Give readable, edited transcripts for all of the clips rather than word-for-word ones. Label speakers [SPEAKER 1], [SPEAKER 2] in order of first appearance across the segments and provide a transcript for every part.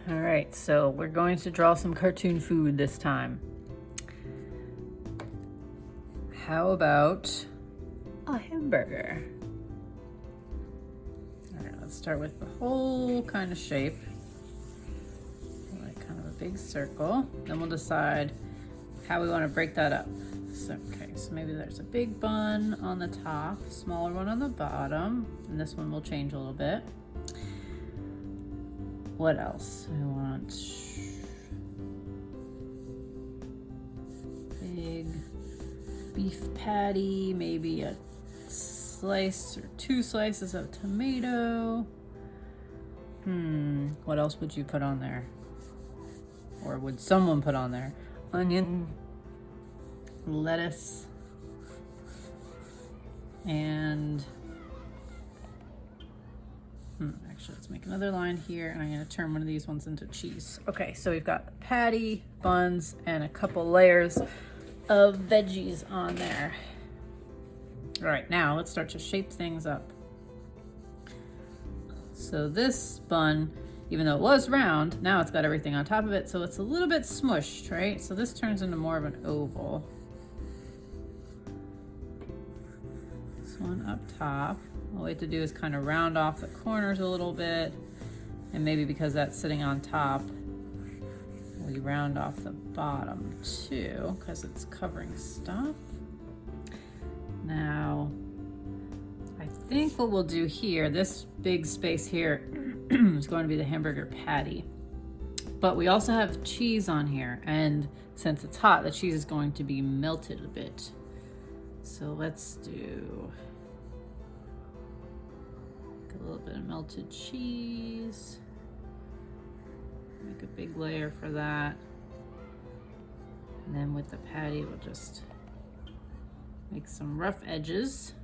[SPEAKER 1] All right, so we're going to draw some cartoon food this time. How about a hamburger? All right, let's start with the whole kind of shape. Like kind of a big circle. Then we'll decide how we want to break that up. So maybe there's a big bun on the top, smaller one on the bottom, and this one will change a little bit. What else? I want big beef patty, maybe a slice or 2 slices of tomato. What else would you put on there? Or would someone put on there? Onion, lettuce, and actually, let's make another line here, and I'm going to turn one of these ones into cheese. Okay, so we've got patty, buns, and a couple layers of veggies on there. All right, now let's start to shape things up. So this bun, even though it was round, now it's got everything on top of it, so it's a little bit smushed, right? So this turns into more of an oval. This one up top. All we have to do is kind of round off the corners a little bit, and maybe because that's sitting on top, we round off the bottom too, because it's covering stuff. Now, I think what we'll do here, this big space here is going to be the hamburger patty. But we also have cheese on here, and since it's hot, the cheese is going to be melted a bit. So let's do a little bit of melted cheese. Make a big layer for that. And then with the patty, we'll just make some rough edges.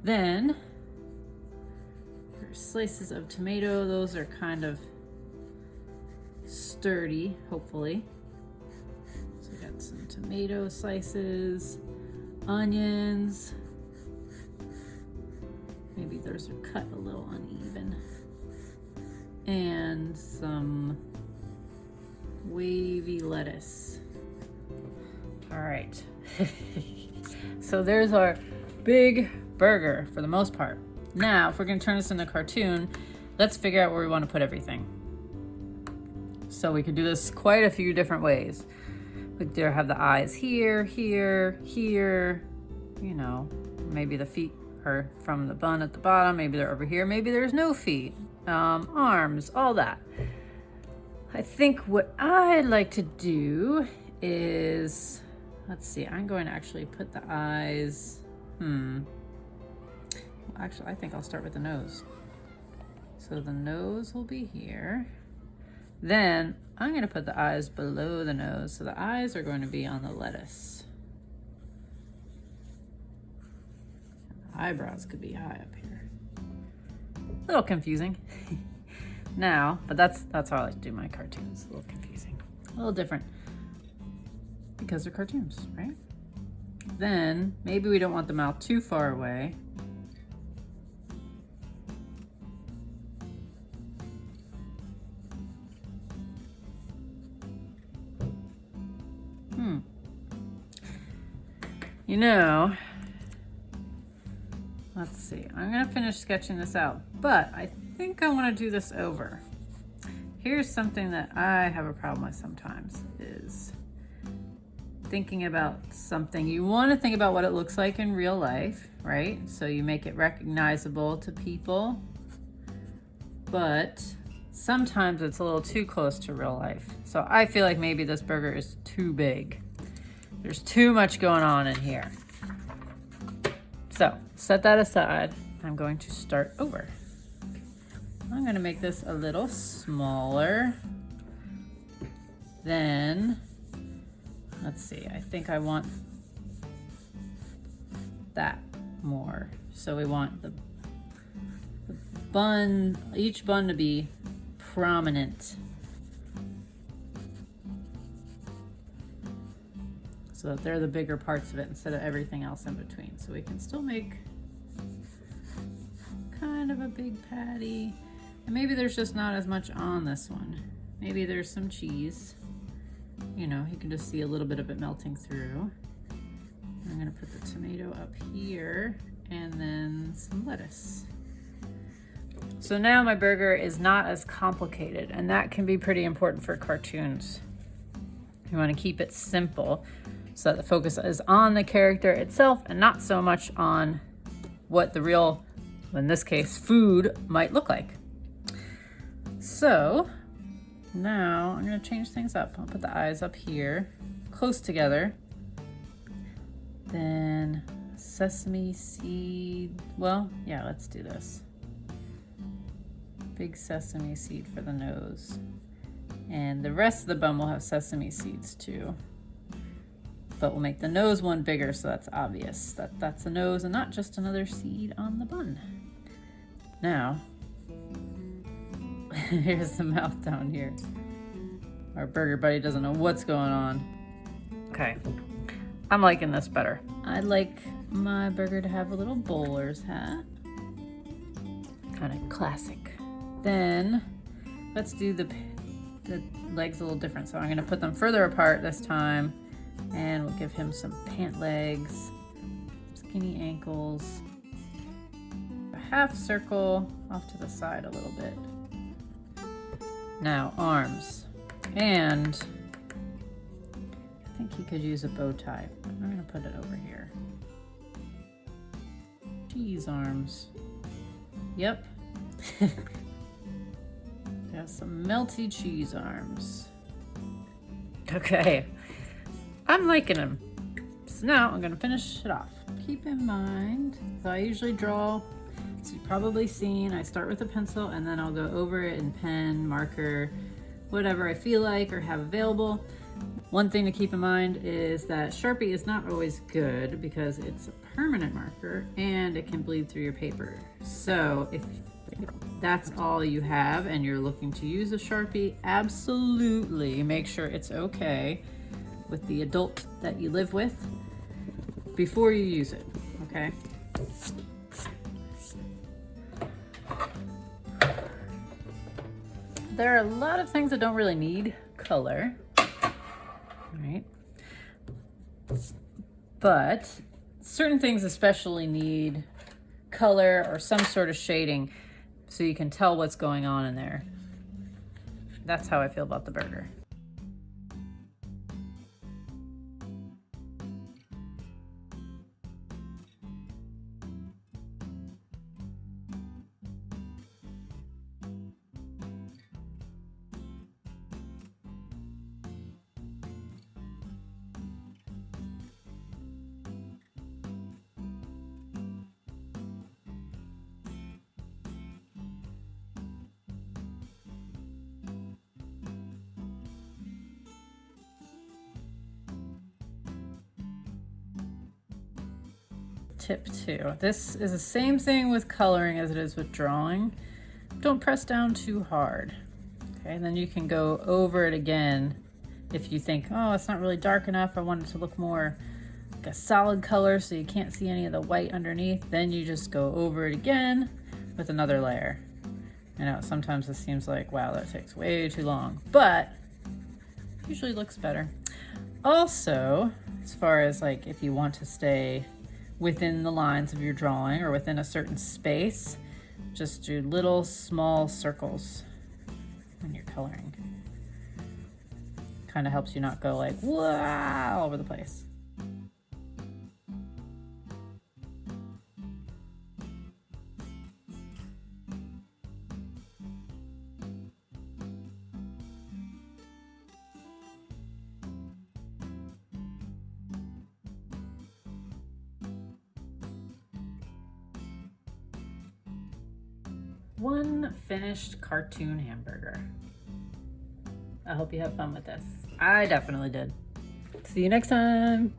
[SPEAKER 1] Then, for slices of tomato, those are kind of sturdy, hopefully. So we got some tomato slices, onions. Maybe those are cut a little uneven. And some wavy lettuce. All right. So there's our big burger for the most part. Now, if we're gonna turn this into a cartoon, let's figure out where we want to put everything. So we could do this quite a few different ways. We could have the eyes here, here, here, you know, maybe the feet are from the bun at the bottom, maybe they're over here, maybe there's no feet, arms, all that. I think what I'd like to do is, let's see, I'm going to actually put the eyes, actually, I think I'll start with the nose. So the nose will be here. Then I'm going to put the eyes below the nose. So the eyes are going to be on the lettuce. The eyebrows could be high up here. A little confusing. Now, but that's how I like to do my cartoons. A little confusing. A little different. Because they're cartoons, right? Then maybe we don't want the mouth too far away. You know, let's see, I'm gonna finish sketching this out, but I think I wanna do this over. Here's something that I have a problem with sometimes, is thinking about something. You wanna think about what it looks like in real life, right? So you make it recognizable to people, but sometimes it's a little too close to real life. So I feel like maybe this burger is too big. There's too much going on in here. So set that aside. I'm going to start over. I'm going to make this a little smaller. Then, let's see, I think I want that more. So we want the bun, each bun to be prominent. So that they're the bigger parts of it instead of everything else in between. So we can still make kind of a big patty. And maybe there's just not as much on this one. Maybe there's some cheese. You know, you can just see a little bit of it melting through. I'm gonna put the tomato up here and then some lettuce. So now my burger is not as complicated, and that can be pretty important for cartoons. You wanna keep it simple so that the focus is on the character itself and not so much on what the real, in this case, food might look like. So now I'm gonna change things up. I'll put the eyes up here, close together. Then sesame seed, well, yeah, let's do this. Big sesame seed for the nose. And the rest of the bun will have sesame seeds too. But we'll make the nose one bigger so that's obvious that that's the nose and not just another seed on the bun. Now, here's the mouth down here. Our burger buddy doesn't know what's going on. Okay, I'm liking this better. I'd like my burger to have a little bowler's hat. Kind of classic. Then let's do the legs a little different. So I'm gonna put them further apart this time, and we'll give him some pant legs, skinny ankles, a half circle off to the side a little bit. Now arms, and I think he could use a bow tie. I'm gonna put it over here. Cheese arms. Yep. Got some melty cheese arms. Okay, I'm liking them. So now I'm gonna finish it off. Keep in mind, so I usually draw, as you've probably seen, I start with a pencil and then I'll go over it in pen, marker, whatever I feel like or have available. One thing to keep in mind is that Sharpie is not always good because it's a permanent marker and it can bleed through your paper. So if that's all you have and you're looking to use a Sharpie, absolutely make sure it's okay with the adult that you live with before you use it, okay? There are a lot of things that don't really need color, right? But certain things especially need color or some sort of shading so you can tell what's going on in there. That's how I feel about the burger. Tip 2. This is the same thing with coloring as it is with drawing. Don't press down too hard. Okay, and then you can go over it again if you think, oh, it's not really dark enough. I want it to look more like a solid color so you can't see any of the white underneath. Then you just go over it again with another layer. I know sometimes this seems like, wow, that takes way too long, but usually looks better. Also, as far as like if you want to stay within the lines of your drawing or within a certain space, just do little small circles when you're coloring. Kind of helps you not go like, wow, all over the place. One finished cartoon hamburger. I hope you have fun with this. I definitely did. See you next time.